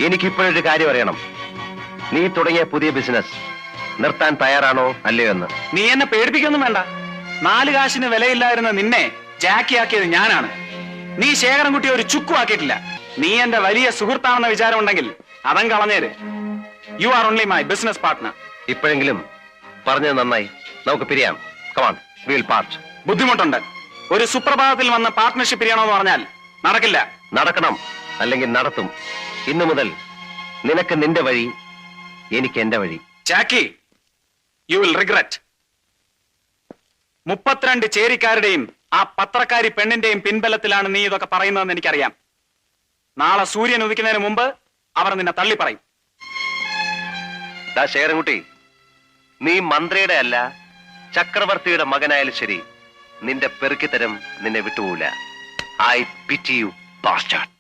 എനിക്കിപ്പോഴൊരു കാര്യം അറിയണം. നീ തുടങ്ങിയ പുതിയ ബിസിനസ് നിർത്താൻ തയ്യാറാണോ അല്ലയോ എന്ന്. നീ എന്നെ പേടിപ്പിക്കൊന്നും വേണ്ട. 4 കാശിന് വിലയില്ലായിരുന്ന നിന്നെ ജാക്കിയാക്കിയത് ഞാനാണ്. നീ ശേഖരൻകുട്ടിയെ ഒരു ചുക്കും ആക്കിയിട്ടില്ല. നീ എന്റെ വലിയ സുഹൃത്താണെന്ന വിചാരം ഉണ്ടെങ്കിൽ അതം കളഞ്ഞേര്. You are only my business partner. ഇപ്പോഴെങ്കിലും പറഞ്ഞത് നന്നായി. നമുക്ക് പിരിയാം. Come on, we will part. ബുദ്ധിമുട്ടുണ്ട്. ഒരു സുപ്രഭാതത്തിൽ വന്ന് പാർട്ട്ണർഷിപ്പ് പിരിയണമെന്ന് പറഞ്ഞാൽ നടക്കില്ല. നടക്കണം, അല്ലെങ്കിൽ നടത്തും. ഇന്നു മുതൽ നിനക്ക് നിന്റെ വഴി, എനിക്ക് എന്റെ വഴി. ജാക്കി, യു വിൽ റിഗ്രറ്റ്. 32 ചേരിക്കാരുടെയും ആ പത്രക്കാരി പെണ്ണിന്റെയും പിൻബലത്തിലാണ് നീ ഇതൊക്കെ പറയുന്നതെന്ന് എനിക്കറിയാം. നാളെ സൂര്യൻ ഉദിക്കുന്നതിന് മുമ്പ് അവർ നിന്നെ തള്ളി പറയും. ശേഖരൻകുട്ടി, നീ മന്ത്രിയുടെ അല്ല ചക്രവർത്തിയുടെ മകനായാലും ശരി, നിന്റെ പെറുക്കിത്തരം നിന്നെ വിട്ടുപോകില്ല. I pity you bastard.